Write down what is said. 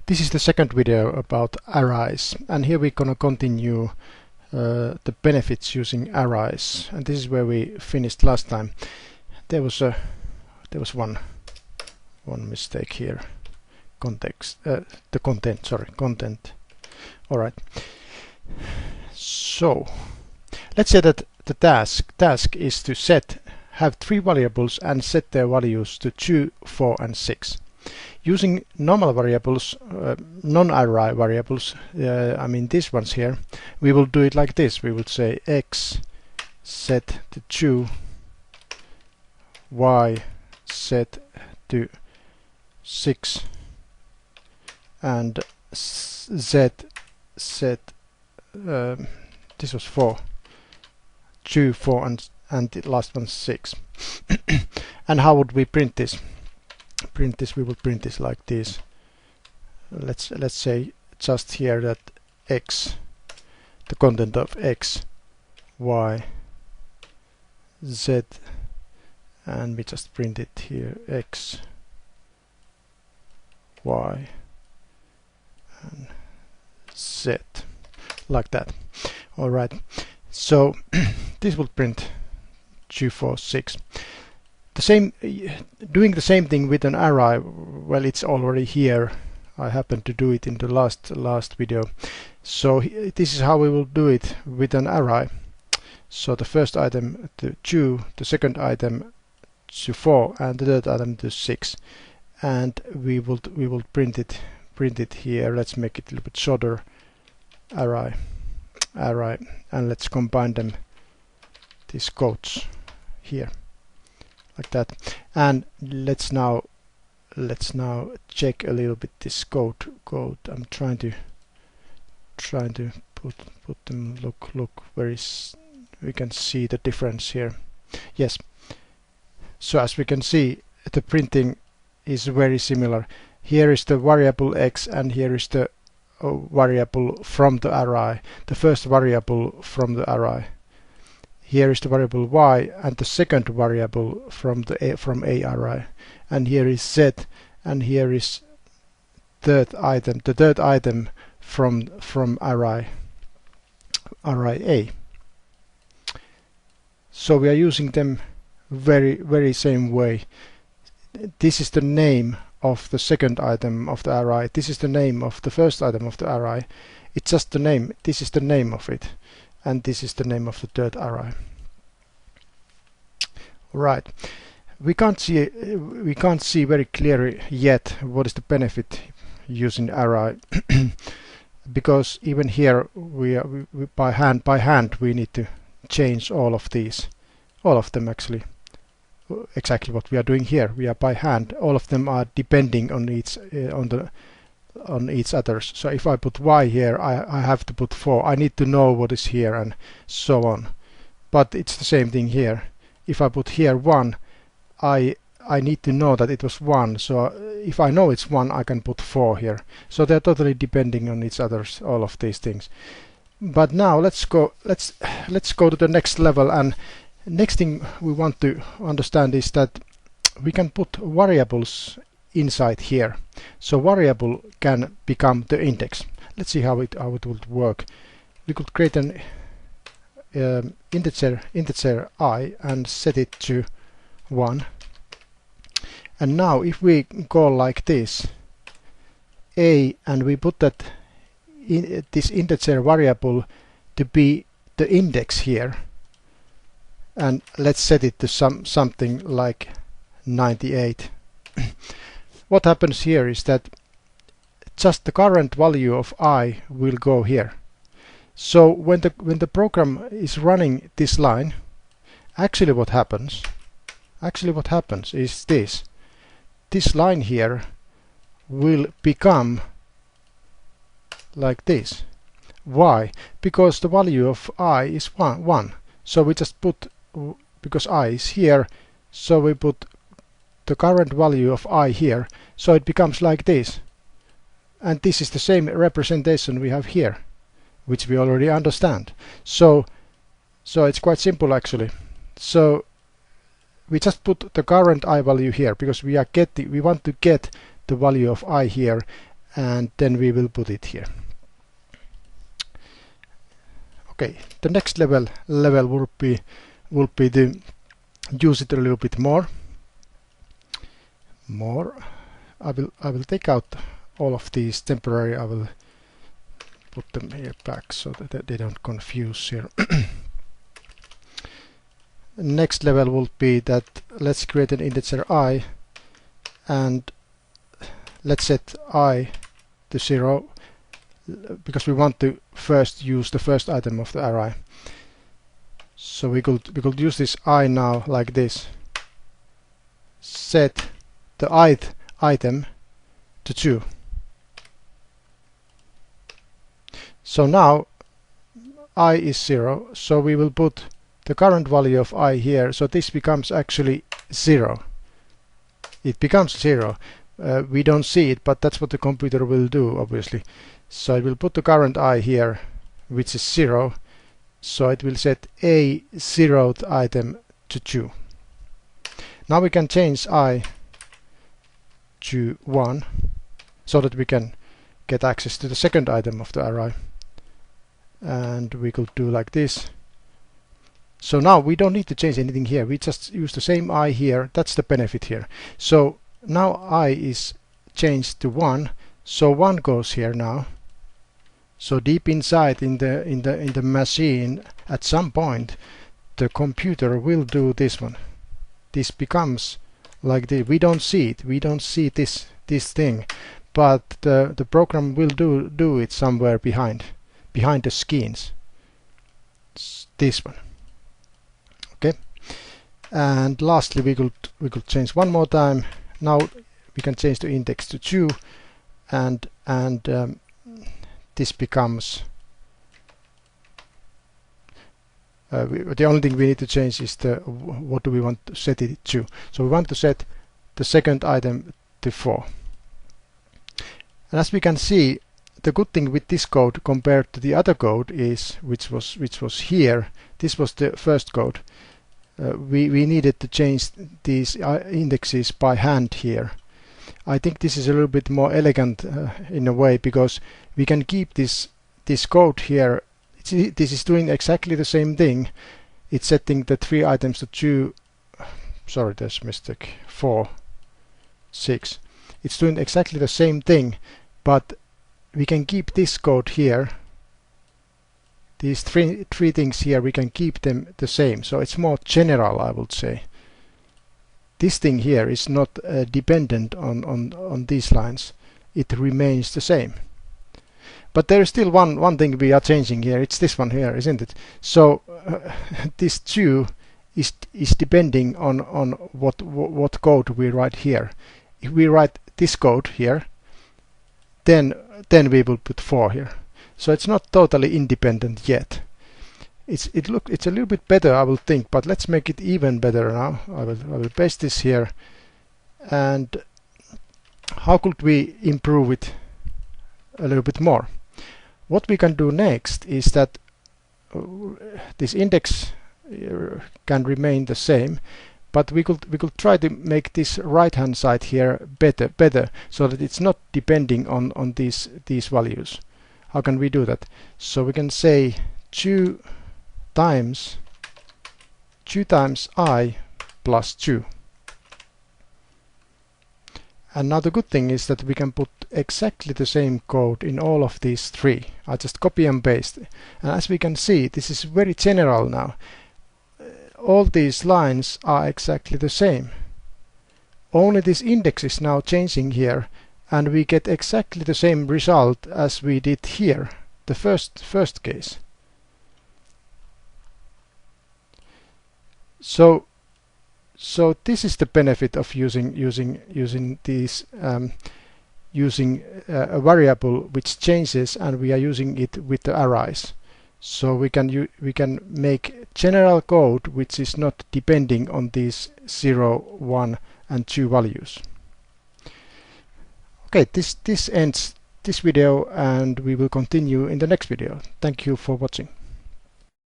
This is the second video about arrays, and here we're gonna continue the benefits using arrays, and this is where we finished last time. There was one mistake here. Context, the content. Sorry, content. All right. So let's say that the task is to have three variables and set their values to 2, 4, and 6. Using normal variables, non-array variables, I mean these ones here, we will do it like this. We will say x set to 2, y set to 6, and z set, this was 4, 2, 4, and the last one 6. And how would we print this? We will print this like this. Let's say just here that x, the content of x, y, z, and we just print it here, x, y, and z, like that. All right. So this will print 2, 4, 6. Doing the same thing with an array, well, it's already here. I happened to do it in the last video. So this is how we will do it with an array. So the first item to 2, the second item to 4, and the third item to 6. And we will print it here. Let's make it a little bit shorter. Array, and let's combine them, these codes here, like that. And let's now check a little bit this code. I'm trying to put them look where we can see the difference here. Yes. So as we can see, the printing is very similar. Here is the variable x, and here is the variable from the array, the first variable from the array. Here is the variable y, and the second variable from a array, and here is z, and here is the third item from array a. So we are using them very same way. This is the name of the second item of the array. This is the name of the first item of the array. It's just the name. This is the name of it, and this is the name of the third array. Right. We can't see very clearly yet what is the benefit using array, because even here we by hand we need to change all of them actually. Exactly what we are doing here. We are by hand. All of them are depending on each others. So if I put y here, I have to put 4. I need to know what is here, and so on. But it's the same thing here. If I put here 1, I need to know that it was 1. So if I know it's 1, I can put 4 here. So they're totally depending on each others, all of these things. But now let's go to the next level, and next thing we want to understand is that we can put variables inside here. So variable can become the index. Let's see how it would work. We could create an integer I and set it to 1. And now if we call like this a, and we put that this integer variable to be the index here, and let's set it to something like 98. What happens here is that just the current value of I will go here. So when the program is running this line, actually what happens is this line here will become like this. Why? Because the value of I is 1. So we just put, because I is here, so we put the current value of I here, so it becomes like this. And this is the same representation we have here, which we already understand. So it's quite simple actually. So we just put the current I value here, because we want to get the value of I here, and then we will put it here. Okay, the next level will be to use it a little bit more. I will take out all of these temporary. I will put them here back so that they don't confuse here. Next level will be that let's create an integer I, and let's set I to 0 because we want to first use the first item of the array. So we could use this I now like this. Set the ith item to 2. So now I is 0, so we will put the current value of I here, so this becomes actually 0. It becomes 0. We don't see it, but that's what the computer will do, obviously. So it will put the current I here, which is 0, so it will set a 0th item to 2. Now we can change I to 1 so that we can get access to the second item of the array, and we could do like this. So now we don't need to change anything here, we just use the same I here. That's the benefit here. So now I is changed to 1, so 1 goes here now. So deep inside in the machine, at some point the computer will do this one. This becomes like this. We don't see it, we don't see this thing, but the program will do it somewhere behind the scenes. This one. Okay, and lastly we could change one more time. Now we can change the index to 2, and this becomes the only thing we need to change is what do we want to set it to. So we want to set the second item to 4. And as we can see, the good thing with this code compared to the other code is, which was here, this was the first code. We needed to change these indexes by hand here. I think this is a little bit more elegant in a way, because we can keep this code here. This is doing exactly the same thing. It's setting the 3 items to 2. Sorry, there's a mistake. 4, 6. It's doing exactly the same thing, but we can keep this code here. These three things here, we can keep them the same. So it's more general, I would say. This thing here is not dependent on these lines. It remains the same. But there is still one thing we are changing here. It's this one here, isn't it? So this 2 is depending on what code we write here. If we write this code here, then we will put 4 here. So it's not totally independent yet. It's a little bit better, I will think, but let's make it even better now. I will paste this here. And how could we improve it a little bit more? What we can do next is that this index can remain the same, but we could try to make this right hand side here better, so that it's not depending on these values. How can we do that? So we can say 2 times I plus 2. And now the good thing is that we can put exactly the same code in all of these 3. I just copy and paste. And as we can see, this is very general now. All these lines are exactly the same. Only this index is now changing here, and we get exactly the same result as we did here, the first case. So this is the benefit of using these using a variable which changes, and we are using it with the arrays. So we can make general code which is not depending on these 0, 1 and 2 values. Okay, this ends this video, and we will continue in the next video. Thank you for watching.